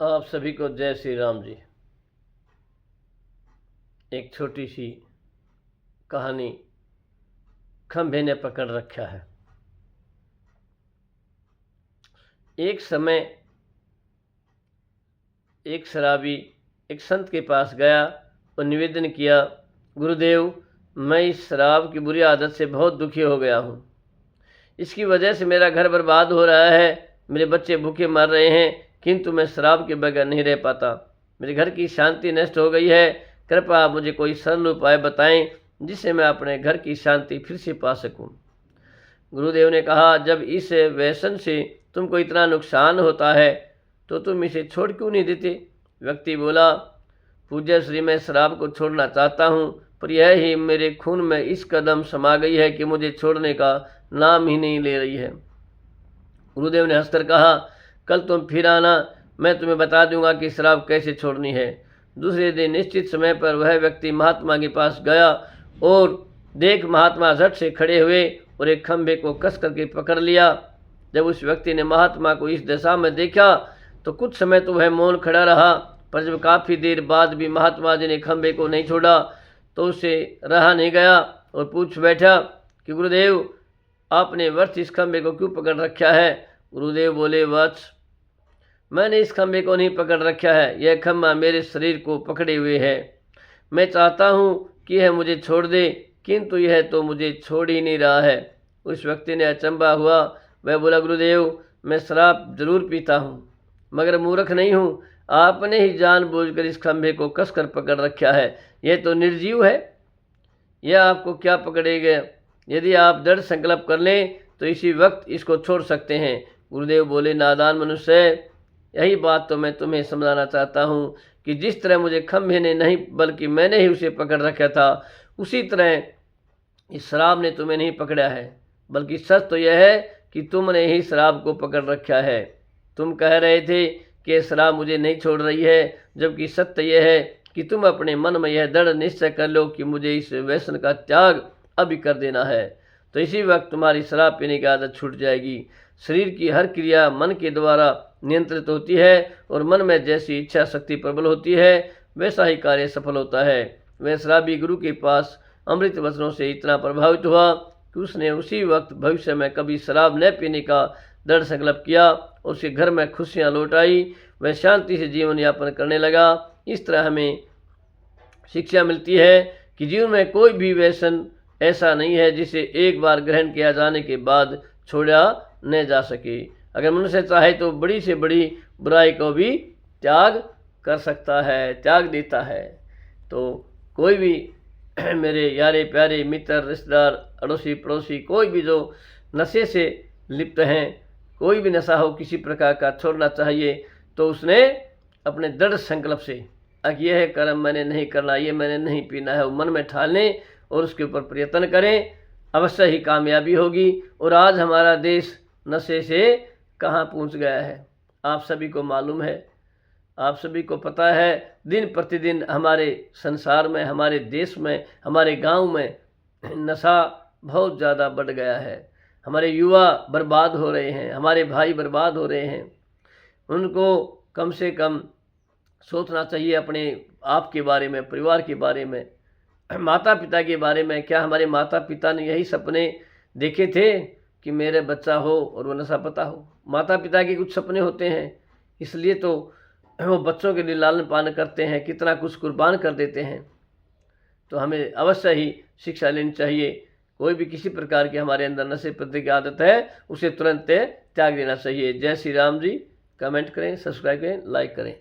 आप सभी को जय श्री राम जी। एक छोटी सी कहानी खंभे ने पकड़ रखा है। एक समय एक शराबी एक संत के पास गया और निवेदन किया, गुरुदेव, मैं इस शराब की बुरी आदत से बहुत दुखी हो गया हूँ। इसकी वजह से मेरा घर बर्बाद हो रहा है, मेरे बच्चे भूखे मर रहे हैं, किंतु मैं शराब के बगैर नहीं रह पाता। मेरे घर की शांति नष्ट हो गई है। कृपया आप मुझे कोई सरल उपाय बताएं जिससे मैं अपने घर की शांति फिर से पा सकूं। गुरुदेव ने कहा, जब इस व्यसन से तुमको इतना नुकसान होता है तो तुम इसे छोड़ क्यों नहीं देते? व्यक्ति बोला, पूज्य श्री, मैं शराब को छोड़ना चाहता हूँ, पर यह ही मेरे खून में इस कदम समा गई है कि मुझे छोड़ने का नाम ही नहीं ले रही है। गुरुदेव ने हंसकर कहा, कल तुम फिर आना, मैं तुम्हें बता दूंगा कि शराब कैसे छोड़नी है। दूसरे दिन निश्चित समय पर वह व्यक्ति महात्मा के पास गया और देख महात्मा झट से खड़े हुए और एक खंभे को कस करके पकड़ लिया। जब उस व्यक्ति ने महात्मा को इस दशा में देखा तो कुछ समय तो वह मौन खड़ा रहा, पर जब काफ़ी देर बाद भी महात्मा जी ने खंभे को नहीं छोड़ा तो उसे रहा नहीं गया और पूछ बैठा कि गुरुदेव, आपने व्यर्थ इस खंभे को क्यों पकड़ रखा है? गुरुदेव बोले, वत्स, मैंने इस खंभे को नहीं पकड़ रखा है, यह खंभा मेरे शरीर को पकड़े हुए है। मैं चाहता हूँ कि यह मुझे छोड़ दे, किंतु यह तो मुझे छोड़ ही नहीं रहा है। उस व्यक्ति ने अचंभा हुआ। वह बोला, गुरुदेव, मैं शराब जरूर पीता हूँ, मगर मूर्ख नहीं हूँ। आपने ही जानबूझकर इस खंभे को कसकर पकड़ रखा है। यह तो निर्जीव है, यह आपको क्या पकड़ेगा? यदि आप दृढ़ संकल्प कर लें तो इसी वक्त इसको छोड़ सकते हैं। गुरुदेव बोले, नादान मनुष्य, यही बात तो मैं तुम्हें समझाना चाहता हूँ कि जिस तरह मुझे खंभे ने नहीं बल्कि मैंने ही उसे पकड़ रखा था, उसी तरह इस शराब ने तुम्हें नहीं पकड़ा है, बल्कि सच तो यह है कि तुमने ही शराब को पकड़ रखा है। तुम कह रहे थे कि शराब मुझे नहीं छोड़ रही है, जबकि सत्य यह है कि तुम अपने मन में यह दृढ़ निश्चय कर लो कि मुझे इस व्यसन का त्याग अभी कर देना है, तो इसी वक्त तुम्हारी शराब पीने की आदत छूट जाएगी। शरीर की हर क्रिया मन के द्वारा नियंत्रित होती है और मन में जैसी इच्छा शक्ति प्रबल होती है वैसा ही कार्य सफल होता है। वह शराबी गुरु के पास अमृत वचनों से इतना प्रभावित हुआ कि उसने उसी वक्त भविष्य में कभी शराब न पीने का दृढ़ संकल्प किया और उसके घर में खुशियाँ लौट आई। वह शांति से जीवन यापन करने लगा। इस तरह हमें शिक्षा मिलती है कि जीवन में कोई भी व्यसन ऐसा नहीं है जिसे एक बार ग्रहण किया जाने के बाद छोड़ा न जा सके। अगर मनुष्य चाहे तो बड़ी से बड़ी बुराई को भी त्याग कर सकता है, त्याग देता है। तो कोई भी मेरे यारे प्यारे मित्र, रिश्तेदार, अड़ोसी पड़ोसी, कोई भी जो नशे से लिप्त हैं, कोई भी नशा हो किसी प्रकार का छोड़ना चाहिए तो उसने अपने दृढ़ संकल्प से कि यह कर्म मैंने नहीं करना, ये मैंने नहीं पीना है, वो मन में ठान लें और उसके ऊपर प्रयत्न करें, अवश्य ही कामयाबी होगी। और आज हमारा देश नशे से कहाँ पहुँच गया है आप सभी को मालूम है, आप सभी को पता है। दिन प्रतिदिन हमारे संसार में, हमारे देश में, हमारे गांव में नशा बहुत ज़्यादा बढ़ गया है। हमारे युवा बर्बाद हो रहे हैं, हमारे भाई बर्बाद हो रहे हैं। उनको कम से कम सोचना चाहिए अपने आप के बारे में, परिवार के बारे में, माता पिता के बारे में। क्या हमारे माता पिता ने यही सपने देखे थे कि मेरे बच्चा हो और वो नशा पता हो? माता पिता के कुछ सपने होते हैं, इसलिए तो वो बच्चों के लिए लालन पालन करते हैं, कितना कुछ कुर्बान कर देते हैं। तो हमें अवश्य ही शिक्षा लेनी चाहिए। कोई भी किसी प्रकार की हमारे अंदर नशे प्रति की आदत है उसे तुरंत त्याग देना चाहिए। जय श्री राम जी। कमेंट करें, सब्सक्राइब करें, लाइक करें।